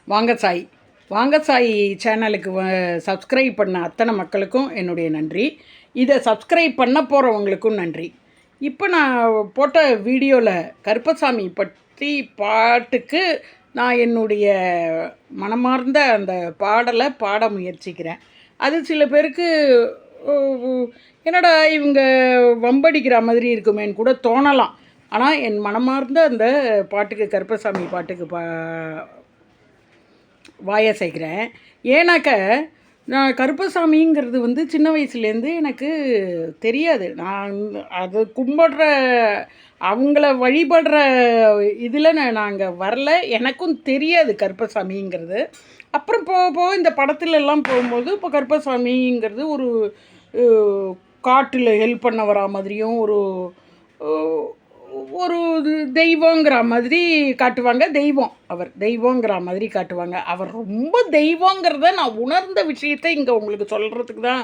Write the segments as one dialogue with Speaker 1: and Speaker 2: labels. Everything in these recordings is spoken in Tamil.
Speaker 1: வாங்க சாய் வாங்க சாய் சேனலுக்கு சப்ஸ்கிரைப் பண்ண அத்தனை மக்களுக்கும் என்னுடைய நன்றி. இதை சப்ஸ்கிரைப் பண்ண போகிறவங்களுக்கும் நன்றி. இப்போ நான் போட்ட வீடியோவில் கருப்பசாமி பற்றி பாட்டுக்கு நான் என்னுடைய மனமார்ந்த அந்த பாடலை பாட முயற்சிக்கிறேன். அது சில பேருக்கு என்னடா இவங்க வம்படிக்கிற மாதிரி இருக்குமேன்னு கூட தோணலாம். ஆனால் என் மனமார்ந்த அந்த பாட்டுக்கு கருப்பசாமி பாட்டுக்கு வாயசைக்கிறேன். ஏன்னாக்க நான் கருப்பசாமிங்கிறது சின்ன வயசுலேருந்து எனக்கு தெரியாது. நான் அது கும்பிடுற அவங்கள வழிபடுற இதில் நாங்கள் வரல, எனக்கும் தெரியாது கருப்பசாமிங்கிறது. அப்புறம் போக போக இந்த படத்துலலாம் போகும்போது இப்போ கருப்பசாமிங்கிறது ஒரு காட்டில் ஹெல்ப் பண்ண வரா மாதிரியும் ஒரு ஒரு தெய்வங்கிற மாதிரி காட்டுவாங்க. அவர் தெய்வங்கிற மாதிரி காட்டுவாங்க. அவர் ரொம்ப தெய்வங்கிறத நான் உணர்ந்த விஷயத்தை இங்கே உங்களுக்கு சொல்கிறதுக்கு தான்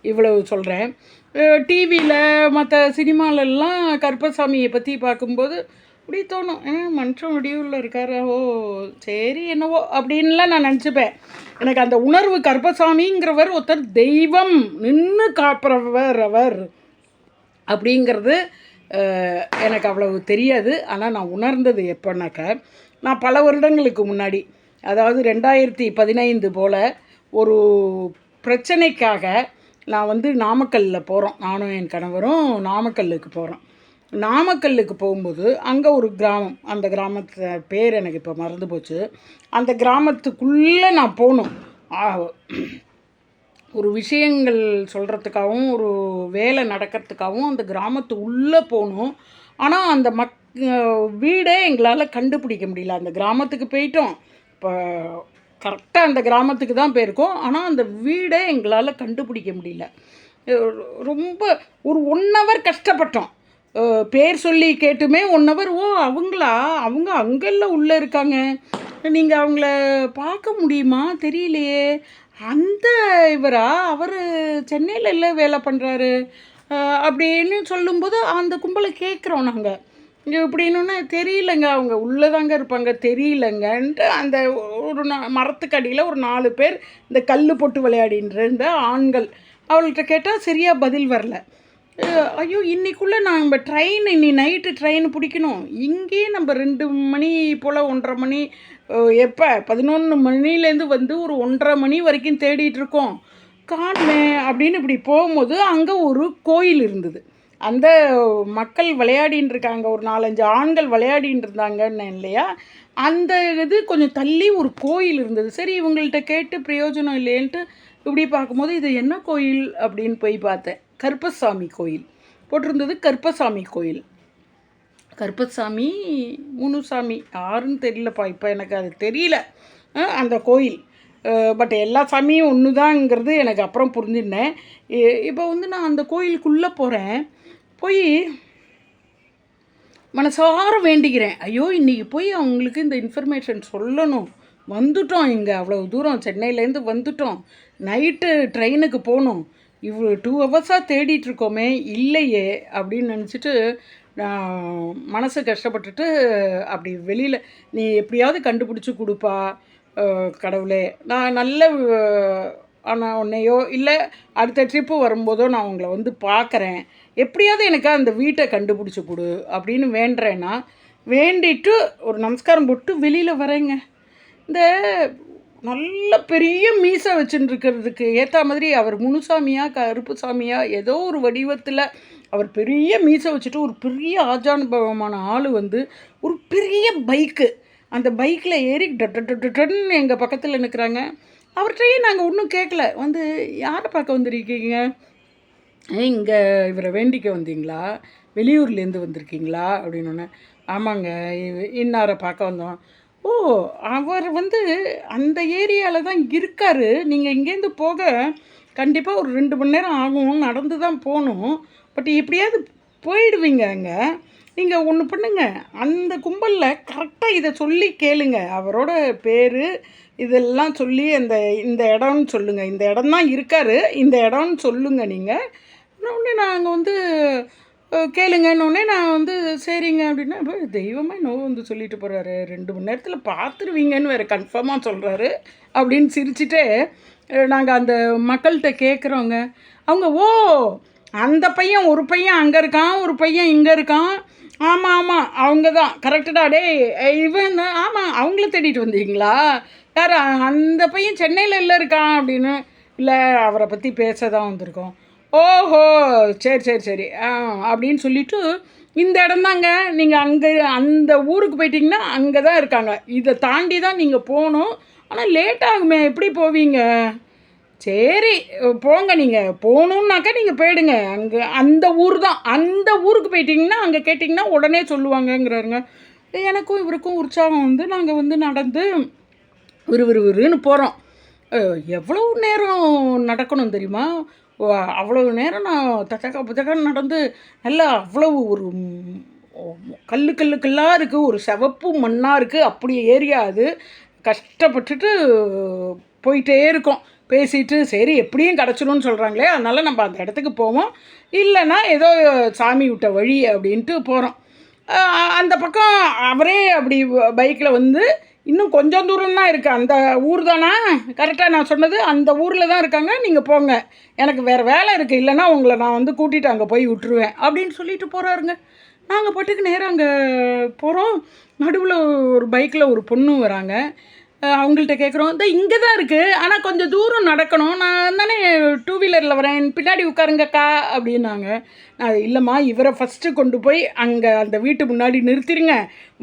Speaker 1: இவ்வளவு சொல்கிறேன். டிவியில் மற்ற சினிமாலெல்லாம் கருப்பசாமியை பற்றி பார்க்கும்போது அப்படி தோணும், மனுஷன் முடிவில் இருக்காரோ, சரி என்னவோ அப்படின்லாம் நான் நினச்சிப்பேன். எனக்கு அந்த உணர்வு கருப்பசாமிங்கிறவர் ஒருத்தர் தெய்வம் நின்று காப்புறவர் அவர் அப்படிங்கிறது எனக்கு அவ்வளவு தெரியாது. ஆனால் நான் உணர்ந்தது எப்போனாக்க, நான் பல வருடங்களுக்கு முன்னாடி, அதாவது 2015 போல் ஒரு பிரச்சனைக்காக நான் நாமக்கல்லில் போகிறோம். நானும் என் கணவரும் நாமக்கல்லுக்கு போகிறோம். நாமக்கல்லுக்கு போகும்போது அங்கே ஒரு கிராமம், அந்த கிராமத்து பேர் எனக்கு இப்போ மறந்து போச்சு. அந்த கிராமத்துக்குள்ளே நான் போகணும். ஒரு விஷயங்கள் சொல்கிறதுக்காகவும் ஒரு வேலை நடக்கிறதுக்காகவும் அந்த கிராமத்து உள்ளே போகணும். ஆனால் அந்த வீடே எங்களால் கண்டுபிடிக்க முடியல. அந்த கிராமத்துக்கு போயிட்டோம், இப்போ கரெக்டாக அந்த கிராமத்துக்கு தான் போயிருக்கோம். ஆனால் அந்த வீடே எங்களால் கண்டுபிடிக்க முடியல. ரொம்ப ஒரு 1 hour கஷ்டப்பட்டோம். பேர் சொல்லி கேட்டுமே 1 hour. அவங்களா, அவங்க அங்கெல்லாம் உள்ளே இருக்காங்க, நீங்கள் அவங்கள பார்க்க முடியுமா தெரியலையே, அந்த இவரா, அவர் சென்னையில் இல்லை வேலை பண்ணுறாரு அப்படின்னு சொல்லும்போது அந்த கும்பலை கேட்குறோம் நாங்கள். இங்கே இப்படின்னு தெரியலங்க, அவங்க உள்ளே தாங்க இருப்பாங்க, தெரியலங்கன்ட்டு அந்த ஒரு மரத்துக்கடியில் ஒரு 4 பேர் இந்த கல் போட்டு விளையாடின்ற இந்த ஆண்கள். அவள்கிட்ட கேட்டால் சரியாக பதில் வரல. ஐயோ, இன்னைக்குள்ளே நம்ம இன்னி நைட்டு ட்ரெயின் பிடிக்கணும், இங்கேயே நம்ம 2 மணி போல் 1:30 மணி, எப்போ 11 மணிலேருந்து ஒரு 1:30 மணி வரைக்கும் தேடிட்டுருக்கோம், காணுமே அப்படின்னு இப்படி போகும்போது அங்கே ஒரு கோயில் இருந்தது. அந்த மக்கள் விளையாடின்னு இருக்காங்க, ஒரு 4-5 ஆண்கள் விளையாடின்னு இருந்தாங்கன்னு இல்லையா, அந்த இது கொஞ்சம் தள்ளி ஒரு கோயில் இருந்தது. சரி இவங்கள்ட்ட கேட்டு பிரயோஜனம் இல்லைன்ட்டு இப்படி பார்க்கும்போது இது என்ன கோயில் அப்படின்னு போய் பார்த்தேன். கருப்பசாமி கோயில் போட்டிருந்தது. கருப்பசாமி கோயில், கருப்பசாமி முனுசாமி யாருன்னு தெரியலப்பா, இப்போ எனக்கு அது தெரியல அந்த கோயில். பட் எல்லா சாமியும் ஒன்று தான்ங்கிறது எனக்கு அப்புறம் புரிஞ்சுருந்தேன். இப்போ நான் அந்த கோயிலுக்குள்ளே போகிறேன். போய் மனசார வேண்டிக்கிறேன், ஐயோ இன்றைக்கி போய் அவங்களுக்கு இந்த இன்ஃபர்மேஷன் சொல்லணும். வந்துட்டோம், இங்கே அவ்வளோ தூரம் சென்னையிலேருந்து வந்துட்டோம், நைட்டு ட்ரெயினுக்கு போகணும், இவ்வளோ 2 hours தேடிட்டுருக்கோமே இல்லையே அப்படின்னு நினச்சிட்டு நான் மனசு கஷ்டப்பட்டுட்டு அப்படி வெளியில், நீ எப்படியாவது கண்டுபிடிச்சி கொடுப்பா கடவுளே, நான் நல்ல ஆனால் உன்னையோ இல்லை அடுத்த ட்ரிப்பு வரும்போதோ நான் உங்களை பார்க்குறேன், எப்படியாவது எனக்கு அந்த வீட்டை கண்டுபிடிச்சி கொடு அப்படின்னு வேண்டுறேன்னா வேண்டிட்டு ஒரு நமஸ்காரம் போட்டு வெளியில் வரேங்க. இந்த நல்ல பெரிய மீசை வச்சுன்னு இருக்கிறதுக்கு ஏற்ற மாதிரி அவர் முனுசாமியா கருப்புசாமியா ஏதோ ஒரு வடிவத்தில் அவர் பெரிய மீசை வச்சுட்டு ஒரு பெரிய ஆஜானுபவமான ஆள் ஒரு பெரிய பைக்கு, அந்த பைக்கில் ஏறி டன்னு எங்கள் பக்கத்தில் நிற்கிறாங்க. அவர்கிட்டையே நாங்கள் ஒன்றும் கேட்கல, யாரை பார்க்க வந்திருக்கீங்க, இங்கே இவரை வேண்டிக்க வந்தீங்களா, வெளியூர்லேருந்து வந்திருக்கீங்களா அப்படின்னு. ஆமாங்க இன்னாரை பார்க்க வந்தோம். ஓ, அவர் அந்த ஏரியாவில் தான் இருக்கார், நீங்கள் இங்கேருந்து போக கண்டிப்பாக ஒரு 2 மணி நேரம் ஆகும், நடந்து தான் போகணும், பட் எப்படியாவது போயிடுவீங்க அங்கே. நீங்கள் ஒன்று பண்ணுங்க, அந்த கும்பலில் கரெக்டாக இதை சொல்லி கேளுங்க, அவரோட பேர் இதெல்லாம் சொல்லி இந்த இடம்னு சொல்லுங்கள், இந்த இடம் தான் இருக்கார், இந்த இடம்னு சொல்லுங்கள் நீங்கள். உடனே நாங்கள் கேளுங்கன்னொடனே நான் வந்து சரிங்க அப்படின்னா, இப்போ தெய்வமே என்னவோ வந்து சொல்லிட்டு போகிறாரு, 2 மணி நேரத்தில் பார்த்துருவீங்கன்னு வேறு கன்ஃபார்மாக சொல்கிறாரு அப்படின்னு சிரிச்சுட்டு நாங்கள் அந்த மக்கள்கிட்ட கேட்குறோங்க. அவங்க ஓ அந்த பையன் ஒரு பையன் அங்கே இருக்கான், ஒரு பையன் இங்கே இருக்கான். ஆமாம் ஆமாம் அவங்க தான் கரெக்டுடா டேய் இவன் தான் ஆமாம் அவங்கள தேடிட்டு வந்தீங்களா? யார் அந்த பையன் சென்னையில் இல்லை இருக்கான் அப்படின்னு. இல்லை அவரை பற்றி பேச தான் வந்திருக்கோம். ஓஹோ சரி சரி சரி அப்படின்னு சொல்லிவிட்டு இந்த இடம்தாங்க நீங்கள் அங்கே அந்த ஊருக்கு போயிட்டிங்கன்னா அங்கே தான் இருக்காங்க. இதை தாண்டி தான் நீங்கள் போகணும். ஆனால் லேட் ஆகுமே எப்படி போவீங்க? சரி போங்க, நீங்கள் போகணுன்னாக்கா நீங்கள் போயிடுங்க. அங்கே அந்த ஊர் தான், அந்த ஊருக்கு போயிட்டிங்கன்னா அங்கே கேட்டிங்கன்னா உடனே சொல்லுவாங்கங்கிறாருங்க. எனக்கும் இவருக்கும் உற்சாகம் வந்து நாங்கள் வந்து நடந்து விறுவிறுன்னு போகிறோம். எவ்வளோ நேரம் நடக்கணும் தெரியுமா? அவ்வளோ நேரம் நான் தச்சக்கா புத்தகன்னு நடந்து நல்லா அவ்வளோ ஒரு கல்லாக இருக்குது, ஒரு சிவப்பு மண்ணாக இருக்குது, அப்படி ஏரியா அது. கஷ்டப்பட்டுட்டு போயிட்டே இருக்கோம் பேசிட்டு. சரி எப்படியும் கிடச்சிடும்னு சொல்கிறாங்களே அதனால் நம்ம அந்த இடத்துக்கு போவோம், இல்லைன்னா ஏதோ சாமி விட்ட வழி அப்படின்ட்டு போகிறோம். அந்த பக்கம் அவரே அப்படி பைக்கில் வந்து இன்னும் கொஞ்சம் தூரம் தான் இருக்குது. அந்த ஊர் தானே கரெக்டாக நான் சொன்னது, அந்த ஊரில் தான் இருக்காங்க, நீங்கள் போங்க, எனக்கு வேறு வேலை இருக்குது, இல்லைன்னா உங்களை நான் வந்து கூட்டிகிட்டு அங்கே போய் விட்டுருவேன் அப்படின்னு சொல்லிட்டு போகிறாருங்க. நாங்கள் பாட்டுக்கு நேராக அங்கே போகிறோம். நடுவில் ஒரு பைக்கில் ஒரு பொண்ணு வராங்க. அவங்கள்ட்ட கேட்குறோம், இந்த இங்கே தான் இருக்குது, ஆனால் கொஞ்சம் தூரம் நடக்கணும், நான் தானே 2 வீலரில் வரேன், பின்னாடி உட்காருங்கக்கா அப்படின்னாங்க. நான் இல்லைம்மா இவரை ஃபஸ்ட்டு கொண்டு போய் அங்கே அந்த வீட்டு முன்னாடி நிறுத்திடுங்க,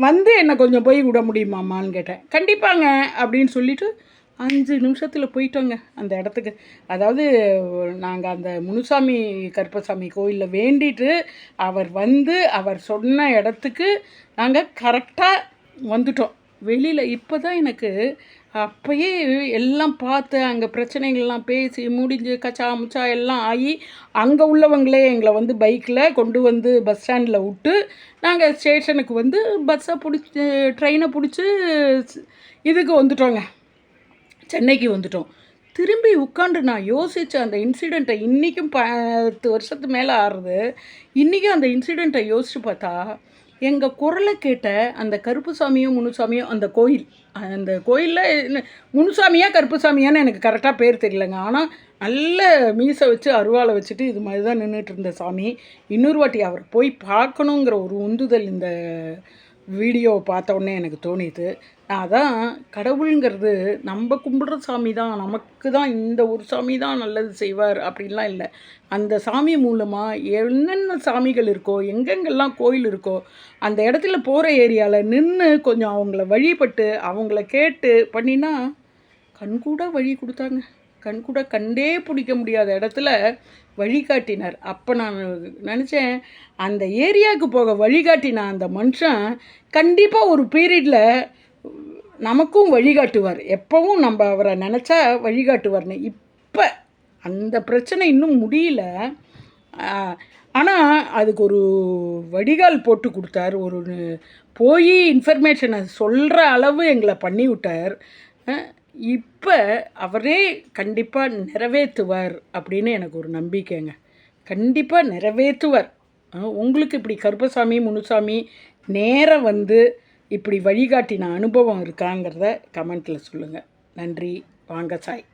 Speaker 1: வந்து என்னை கொஞ்சம் போய் விட முடியுமாம்மான்னு கேட்டேன். கண்டிப்பாங்க அப்படின்னு சொல்லிவிட்டு 5 நிமிஷத்தில் போயிட்டோங்க அந்த இடத்துக்கு. அதாவது நாங்கள் அந்த முனுசாமி கருப்பசாமி கோயிலில் வேண்டிட்டு அவர் வந்து அவர் சொன்ன இடத்துக்கு நாங்கள் கரெக்டாக வந்துட்டோம். வெளியில் இப்போ தான் எனக்கு அப்போயே எல்லாம் பார்த்து அங்கே பிரச்சனைகள்லாம் பேசி முடிஞ்சு கச்சா முச்சா எல்லாம் ஆகி அங்கே உள்ளவங்களே எங்களை வந்து பைக்கில் கொண்டு வந்து பஸ் ஸ்டாண்டில் விட்டு நாங்கள் ஸ்டேஷனுக்கு வந்து பஸ்ஸை பிடிச்சி ட்ரெயினை பிடிச்சி இதுக்கு வந்துட்டோங்க, சென்னைக்கு வந்துட்டோம். திரும்பி உட்காந்து நான் யோசித்தேன் அந்த இன்சிடெண்ட்டை. இன்றைக்கும் 10 வருஷத்துக்கு மேலே ஆறுது. இன்றைக்கும் அந்த இன்சிடெண்ட்டை யோசித்து பார்த்தா எங்கள் குரலை கேட்ட அந்த கருப்புசாமியும் முனுசாமியும் அந்த கோயில், அந்த கோயிலில் முனுசாமியா கருப்புசாமியான்னு எனக்கு கரெக்டாக பேர் தெரியலங்க. ஆனால் நல்ல மீசை வச்சு அருவாளை வச்சுட்டு இது மாதிரி தான் நின்றுட்டு இருந்த சாமி. இன்னொரு வாட்டி அவர் போய் பார்க்கணுங்கிற ஒரு உந்துதல் இந்த வீடியோவை பார்த்த உடனே எனக்கு தோணிது. அதான் கடவுளுங்கிறது நம்ம கும்பிடுற சாமி தான், நமக்கு தான் இந்த ஒரு சாமி தான் நல்லது செய்வார் அப்படின்லாம் இல்லை. அந்த சாமி மூலமாக என்னென்ன சாமிகள் இருக்கோ, எங்கெங்கெல்லாம் கோயில் இருக்கோ, அந்த இடத்துல போகிற ஏரியாவில் நின்று கொஞ்சம் அவங்கள வழிபட்டு அவங்கள கேட்டு பண்ணினா கண்கூட வழி கொடுத்தாங்க. கண்கூட கண்டே பிடிக்க முடியாத இடத்துல வழிகாட்டினார். அப்போ நான் நினச்சேன், அந்த ஏரியாவுக்கு போக வழிகாட்டின அந்த மனுஷன் கண்டிப்பாக ஒரு பீரியடில் நமக்கும் வழிகாட்டுவார். எப்போவும் நம்ம அவரை நினச்சா வழிகாட்டுவார்னு. இப்போ அந்த பிரச்சனை இன்னும் முடியல, ஆனால் அதுக்கு ஒரு வடிகால் போட்டு கொடுத்தார். ஒரு போய் இன்ஃபர்மேஷனை சொல்கிற அளவு எங்களை பண்ணி விட்டார். இப்போ அவரே கண்டிப்பாக நிறைவேற்றுவார் அப்படின்னு எனக்கு ஒரு நம்பிக்கைங்க. கண்டிப்பாக நிறைவேற்றுவார். உங்களுக்கு இப்படி கருப்பசாமி முனுசாமி நேராக வந்து இப்படி வழிகாட்டின அனுபவம் இருக்காங்கிறத கமெண்ட்டில் சொல்லுங்கள். நன்றி. வாங்க சாய்.